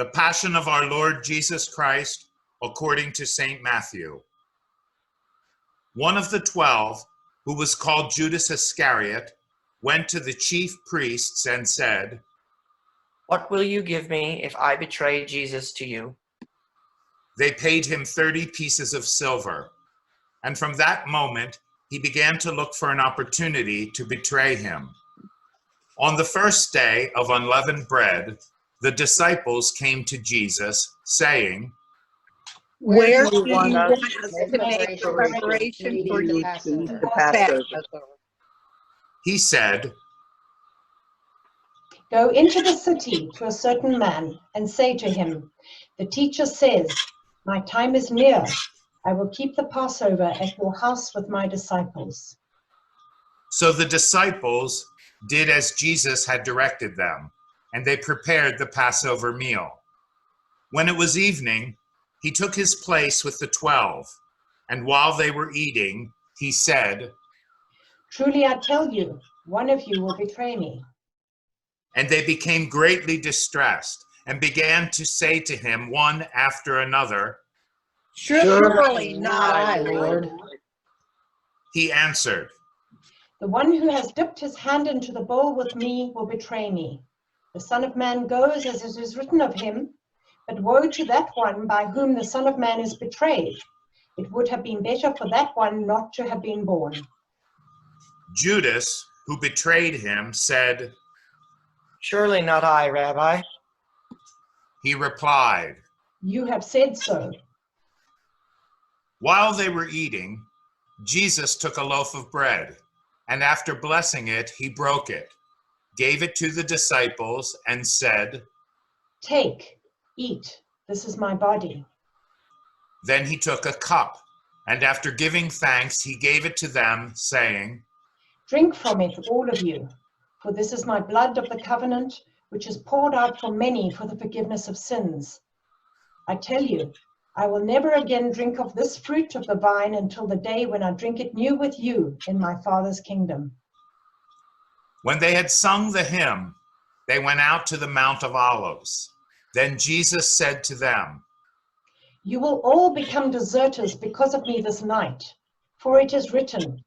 The Passion of our Lord Jesus Christ according to St. Matthew. One of the 12, who was called Judas Iscariot, went to the chief priests and said, "What will you give me if I betray Jesus to you?" They paid him 30 pieces of silver, and from that moment he began to look for an opportunity to betray him. On the first day of unleavened bread, the disciples came to Jesus, saying, Where do you do want you us want us to make preparation for you to the Passover? He said, Go into the city to a certain man and say to him, the teacher says, my time is near. I will keep the Passover at your house with my disciples. So the disciples did as Jesus had directed them, and they prepared the Passover meal. When it was evening, he took his place with the 12, and while they were eating, he said, Truly I tell you, one of you will betray me. And they became greatly distressed and began to say to him one after another, Surely not I, Lord. He answered, The one who has dipped his hand into the bowl with me will betray me. The Son of Man goes as it is written of him, but woe to that one by whom the Son of Man is betrayed. It would have been better for that one not to have been born. Judas, who betrayed him, said, Surely not I, Rabbi. He replied, You have said so. While they were eating, Jesus took a loaf of bread, and after blessing it, he broke it, gave it to the disciples, and said, Take, eat, this is my body. Then he took a cup, and after giving thanks, he gave it to them, saying, Drink from it, all of you, for this is my blood of the covenant, which is poured out for many for the forgiveness of sins. I tell you, I will never again drink of this fruit of the vine until the day when I drink it new with you in my Father's kingdom. When they had sung the hymn, they went out to the Mount of Olives. Then Jesus said to them, You will all become deserters because of me this night, for it is written,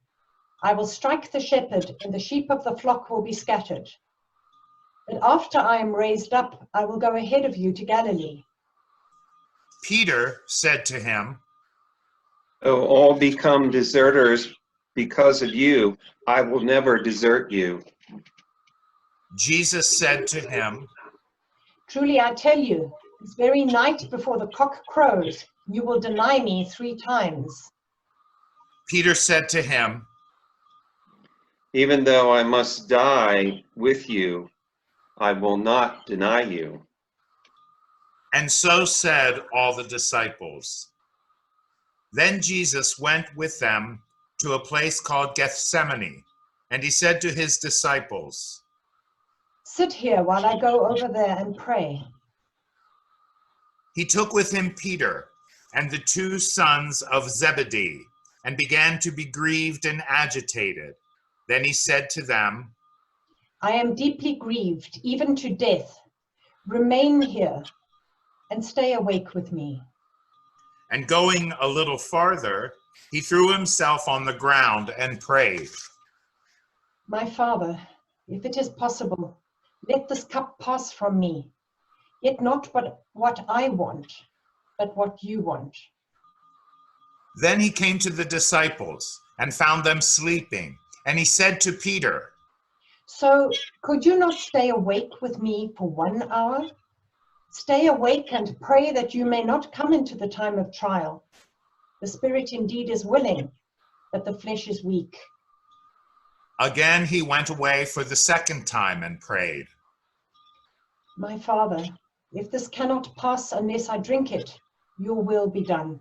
I will strike the shepherd, and the sheep of the flock will be scattered. But after I am raised up, I will go ahead of you to Galilee. Peter said to him, Though all become deserters because of you, I will never desert you. Jesus said to him, Truly I tell you, this very night before the cock crows, you will deny me 3 times. Peter said to him, Even though I must die with you, I will not deny you. and so said all the disciples. Then Jesus went with them to a place called Gethsemane, and he said to his disciples, Sit here while I go over there and pray. He took with him Peter and the 2 sons of Zebedee, and began to be grieved and agitated. Then he said to them, I am deeply grieved, even to death. Remain here and stay awake with me. And going a little farther, he threw himself on the ground and prayed, My Father, if it is possible, let this cup pass from me, yet not what I want, but what you want. Then he came to the disciples and found them sleeping, and he said to Peter, So could you not stay awake with me for 1 hour? Stay awake and pray that you may not come into the time of trial. The spirit indeed is willing, but the flesh is weak. Again he went away for the 2nd time and prayed, My Father, if this cannot pass unless I drink it, your will be done.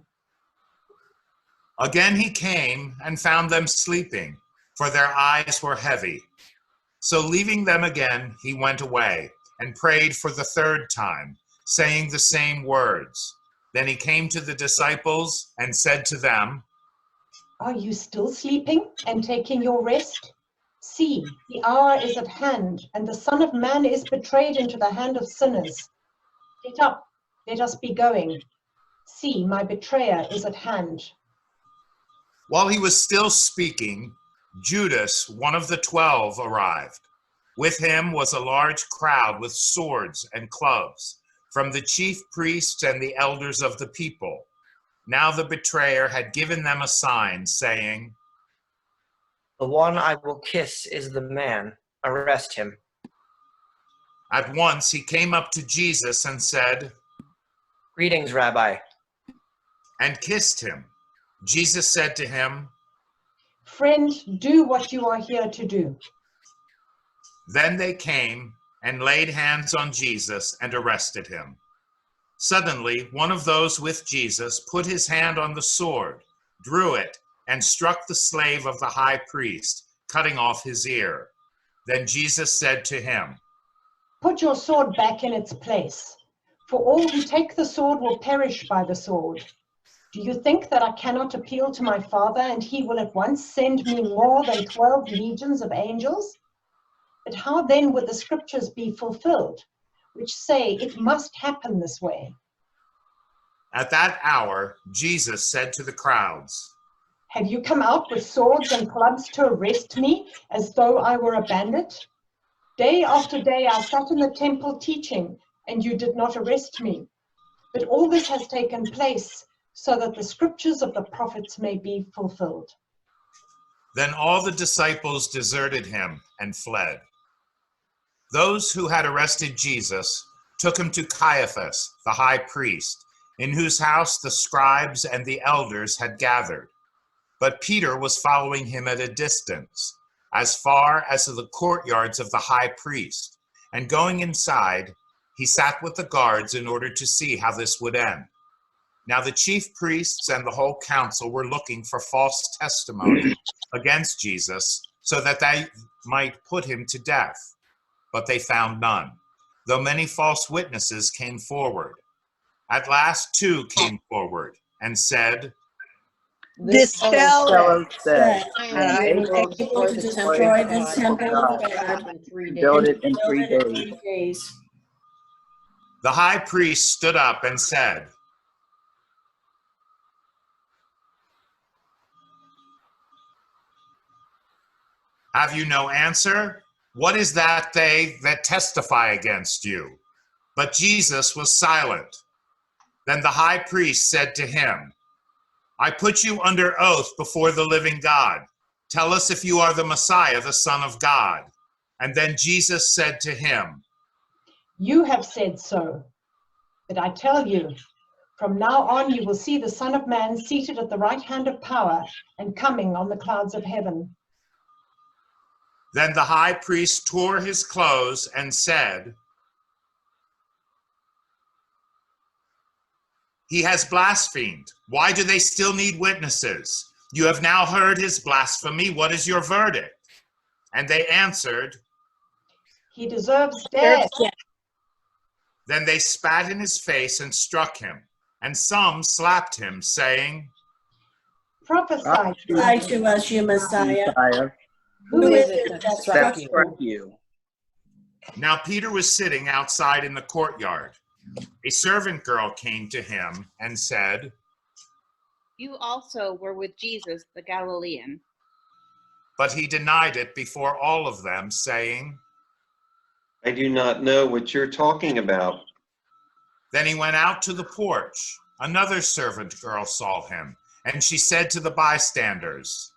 Again he came and found them sleeping, for their eyes were heavy. So leaving them again, he went away and prayed for the 3rd time, saying the same words. Then he came to the disciples and said to them, Are you still sleeping and taking your rest? See, the hour is at hand, and the Son of Man is betrayed into the hand of sinners. Get up, let us be going. See, my betrayer is at hand. While he was still speaking, Judas, one of the 12, arrived. With him was a large crowd with swords and clubs, from the chief priests and the elders of the people. Now the betrayer had given them a sign, saying, The one I will kiss is the man. Arrest him. At once he came up to Jesus and said, Greetings, Rabbi. and kissed him. Jesus said to him, Friend, do what you are here to do. Then they came and laid hands on Jesus and arrested him. Suddenly, one of those with Jesus put his hand on the sword, drew it, and struck the slave of the high priest, cutting off his ear. Then Jesus said to him, Put your sword back in its place, for all who take the sword will perish by the sword. Do you think that I cannot appeal to my Father, and he will at once send me more than 12 legions of angels? But how then would the scriptures be fulfilled, which say it must happen this way? At that hour, Jesus said to the crowds, Have you come out with swords and clubs to arrest me, as though I were a bandit? Day after day I sat in the temple teaching, and you did not arrest me. But all this has taken place so that the scriptures of the prophets may be fulfilled. Then all the disciples deserted him and fled. Those who had arrested Jesus took him to Caiaphas, the high priest, in whose house the scribes and the elders had gathered. But Peter was following him at a distance, as far as to the courtyards of the high priest, and going inside, he sat with the guards in order to see how this would end. Now the chief priests and the whole council were looking for false testimony against Jesus, so that they might put him to death. But they found none, though many false witnesses came forward. At last 2 came forward and said, This fellow said, I am able to destroy this temple of God and build it in build 3 it in days. 3 days. The high priest stood up and said, Have you no answer? What is that they that testify against you? But Jesus was silent. Then the high priest said to him, I put you under oath before the living God. Tell us if you are the Messiah, the Son of God. And then Jesus said to him, You have said so. But I tell you, from now on you will see the Son of Man seated at the right hand of power and coming on the clouds of heaven. Then the high priest tore his clothes and said, He has blasphemed. Why do they still need witnesses? You have now heard his blasphemy. What is your verdict? And they answered, He deserves death. Then they spat in his face and struck him, and some slapped him, saying, Prophesy Lie to us, you Messiah. Messiah, Who is it that that struck struck you? struck you. Now Peter was sitting outside in the courtyard. A servant girl came to him and said, You also were with Jesus the Galilean. but he denied it before all of them, saying, I do not know what you're talking about. Then he went out to the porch. Another servant girl saw him, and she said to the bystanders,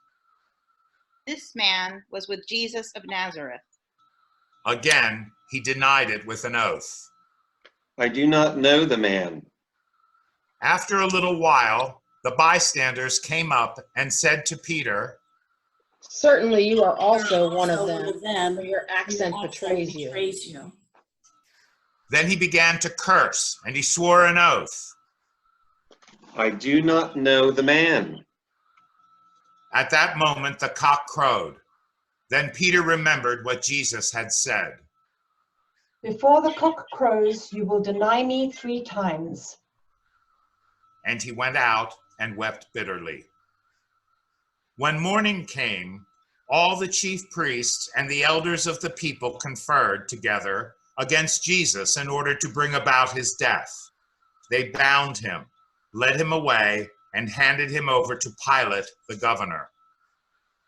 This man was with Jesus of Nazareth. Again, he denied it with an oath. I do not know the man. After a little while, the bystanders came up and said to Peter, Certainly you are also one of Also them, for your accent betrays you. Then he began to curse, and he swore an oath. I do not know the man. At that moment, the cock crowed. Then Peter remembered what Jesus had said. Before the cock crows, you will deny me 3 times. And he went out and wept bitterly. When morning came, all the chief priests and the elders of the people conferred together against Jesus in order to bring about his death. They bound him, led him away, and handed him over to Pilate, the governor.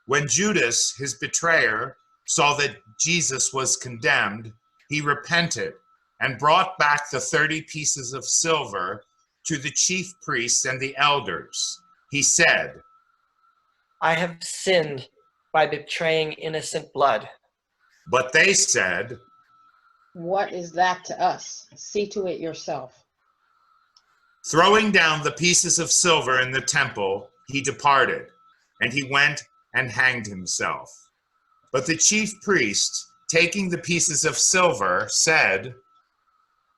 When Judas, his betrayer, saw that Jesus was condemned, he repented and brought back the 30 pieces of silver to the chief priests and the elders. He said, I have sinned by betraying innocent blood. but they said, What is that to us? See to it yourself. throwing down the pieces of silver in the temple, he departed, and he went and hanged himself. But the chief priests, taking the pieces of silver, said,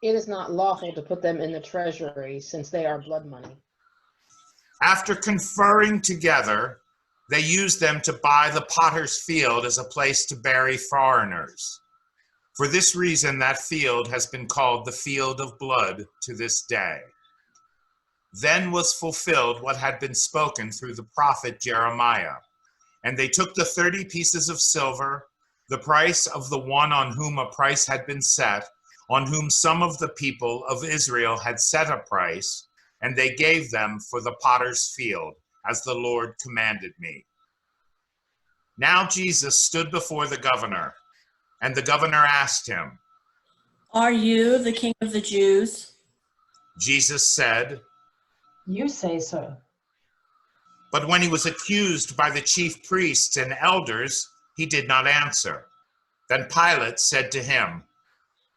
It is not lawful to put them in the treasury, since they are blood money. after conferring together, they used them to buy the potter's field as a place to bury foreigners. For this reason, that field has been called the field of blood to this day. Then was fulfilled what had been spoken through the prophet Jeremiah. And they took the 30 pieces of silver, the price of the one on whom a price had been set, on whom some of the people of Israel had set a price, and they gave them for the potter's field, as the Lord commanded me. Now Jesus stood before the governor, and the governor asked him, Are you the king of the Jews? Jesus said, You say so. but when he was accused by the chief priests and elders, he did not answer. Then Pilate said to him,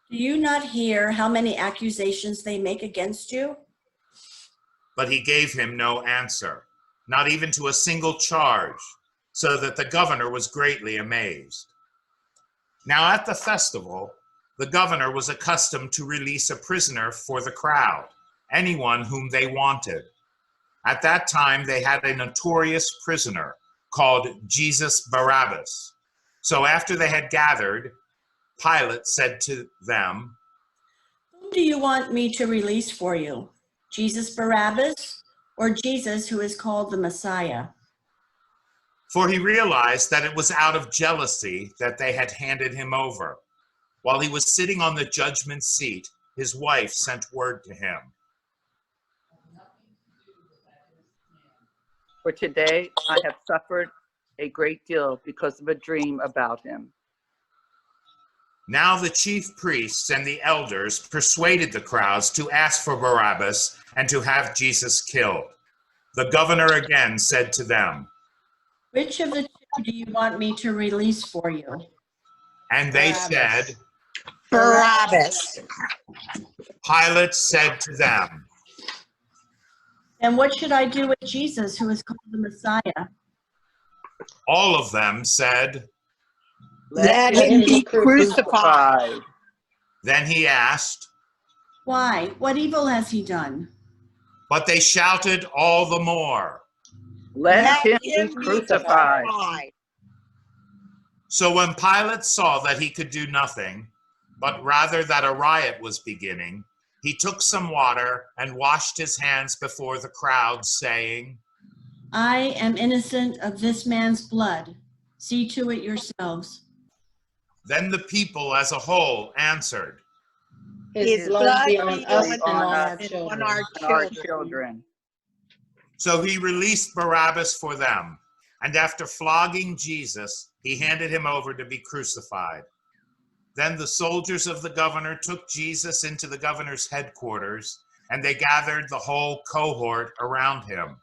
Do you not hear how many accusations they make against you? but he gave him no answer, not even to a single charge, so that the governor was greatly amazed. Now at the festival, the governor was accustomed to release a prisoner for the crowd, anyone whom they wanted. At that time, they had a notorious prisoner called Jesus Barabbas. So after they had gathered, Pilate said to them, Whom do you want me to release for you? Jesus Barabbas or Jesus who is called the Messiah? for he realized that it was out of jealousy that they had handed him over. While he was sitting on the judgment seat, his wife sent word to him. For today I have suffered a great deal because of a dream about him. Now the chief priests and the elders persuaded the crowds to ask for Barabbas and to have Jesus killed. The governor again said to them, Which of the two do you want me to release for you? and they Barabbas. said, Barabbas. Pilate said to them, And what should I do with Jesus who is called the Messiah? all of them said, Let him be crucified. then he asked, Why? What evil has he done? but they shouted all the more. Let him be crucified. So when Pilate saw that he could do nothing, but rather that a riot was beginning, he took some water and washed his hands before the crowd, saying, I am innocent of this man's blood. See to it yourselves. Then the people as a whole answered, His blood be on us and on our Our children. children. So he released Barabbas for them, and after flogging Jesus, he handed him over to be crucified. Then the soldiers of the governor took Jesus into the governor's headquarters, and they gathered the whole cohort around him.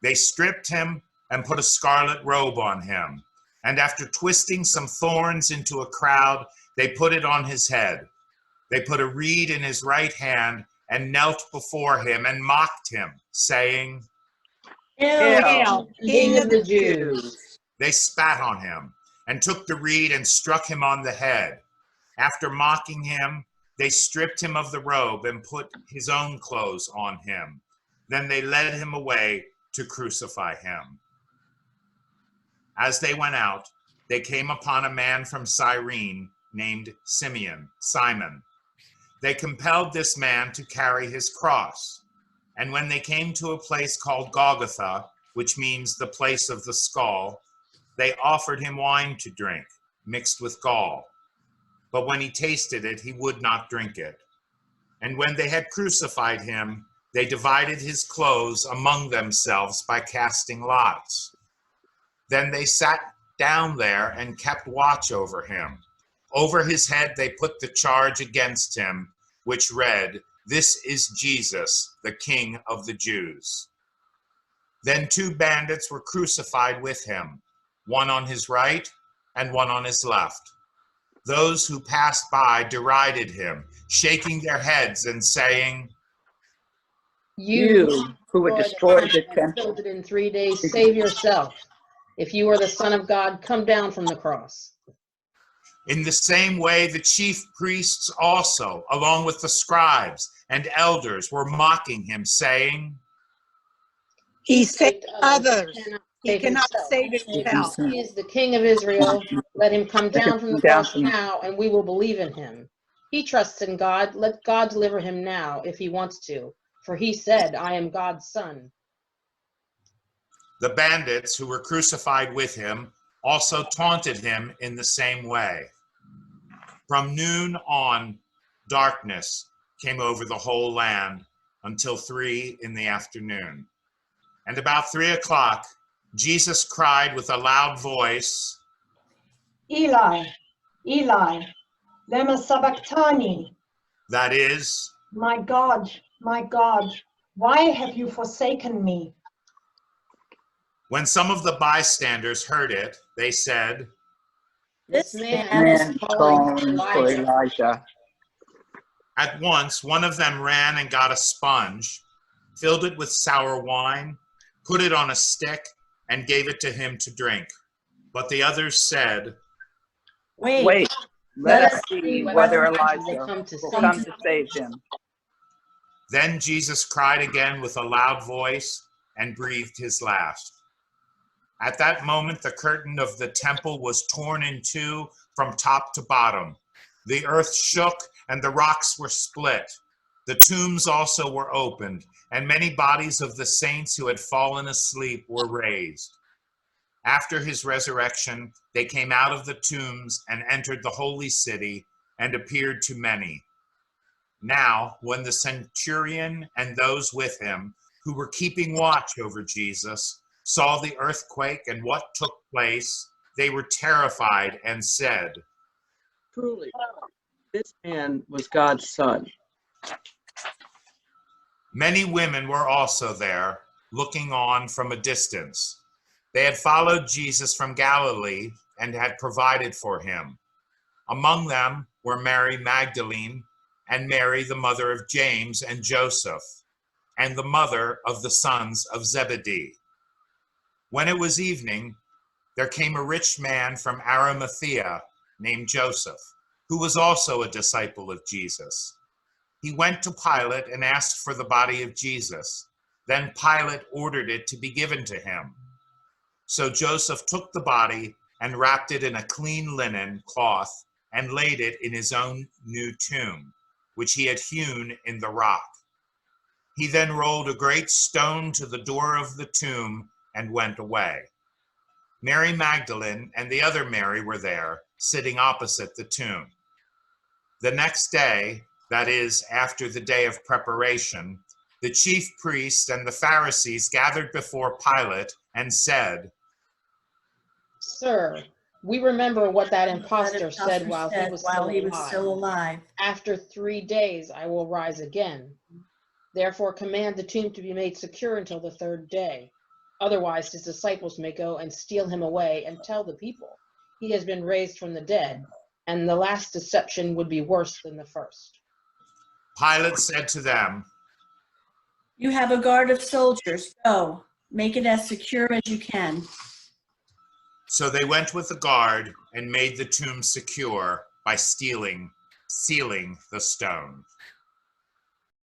They stripped him and put a scarlet robe on him, and after twisting some thorns into a crowd, they put it on his head. They put a reed in his right hand and knelt before him and mocked him, saying, Hail, King of the Jews. They spat on him and took the reed and struck him on the head. After mocking him, they stripped him of the robe and put his own clothes on him. Then they led him away to crucify him. As they went out, they came upon a man from Cyrene named Simon. They compelled this man to carry his cross. And when they came to a place called Golgotha, which means the place of the skull, they offered him wine to drink, mixed with gall. but when he tasted it, he would not drink it. And when they had crucified him, they divided his clothes among themselves by casting lots. Then they sat down there and kept watch over him. Over his head they put the charge against him, which read, "This is Jesus, the King of the Jews." Then 2 bandits were crucified with him, one on his right and one on his left. Those who passed by derided him, shaking their heads and saying, You who would destroy the and temple. build it in 3 days, save yourself. If you are the Son of God, come down from the cross. In the same way, the chief priests also, along with the scribes and elders, were mocking him, saying, He saved others. He Save cannot himself. save himself. He is the King of Israel. Let him come down from the cross now, and we will believe in him. He trusts in God. Let God deliver him now if he wants to. For he said, I am God's son. The bandits who were crucified with him also taunted him in the same way. From noon on, darkness came over the whole land until 3 p.m. And about 3 o'clock, Jesus cried with a loud voice, Eli, Eli, lema sabachthani. that is, My God, why have you forsaken me? when some of the bystanders heard it, they said, This This man man is Man calling calling for Elijah. Elijah. At once, one of them ran and got a sponge, filled it with sour wine, put it on a stick, and gave it to him to drink. But the others said, Wait, let us see whether Elijah will come to will save come him. to save him. Then Jesus cried again with a loud voice and breathed his last. At that moment, the curtain of the temple was torn in 2 from top to bottom. The earth shook and the rocks were split. The tombs also were opened, and many bodies of the saints who had fallen asleep were raised. After his resurrection, they came out of the tombs and entered the holy city and appeared to many. Now, when the centurion and those with him who were keeping watch over Jesus saw the earthquake and what took place, they were terrified and said, Truly, this man was God's son. Many women were also there, looking on from a distance. They had followed Jesus from Galilee and had provided for him. Among them were Mary Magdalene and Mary, the mother of James and Joseph, and the mother of the sons of Zebedee. When it was evening, there came a rich man from Arimathea named Joseph, who was also a disciple of Jesus. He went to Pilate and asked for the body of Jesus. Then Pilate ordered it to be given to him. So Joseph took the body and wrapped it in a clean linen cloth and laid it in his own new tomb, which he had hewn in the rock. He then rolled a great stone to the door of the tomb and went away. Mary Magdalene and the other Mary were there, sitting opposite the tomb. The next day, that is, after the day of preparation, the chief priests and the Pharisees gathered before Pilate and said, Sir, we remember what that impostor That said while he was still alive. After 3 days, I will rise again. Therefore, command the tomb to be made secure until the 3rd day. Otherwise, his disciples may go and steal him away and tell the people, he has been raised from the dead, and the last deception would be worse than the first. Pilate said to them, You have a guard of soldiers. Go, make it as secure as you can. So they went with the guard and made the tomb secure by sealing the stone.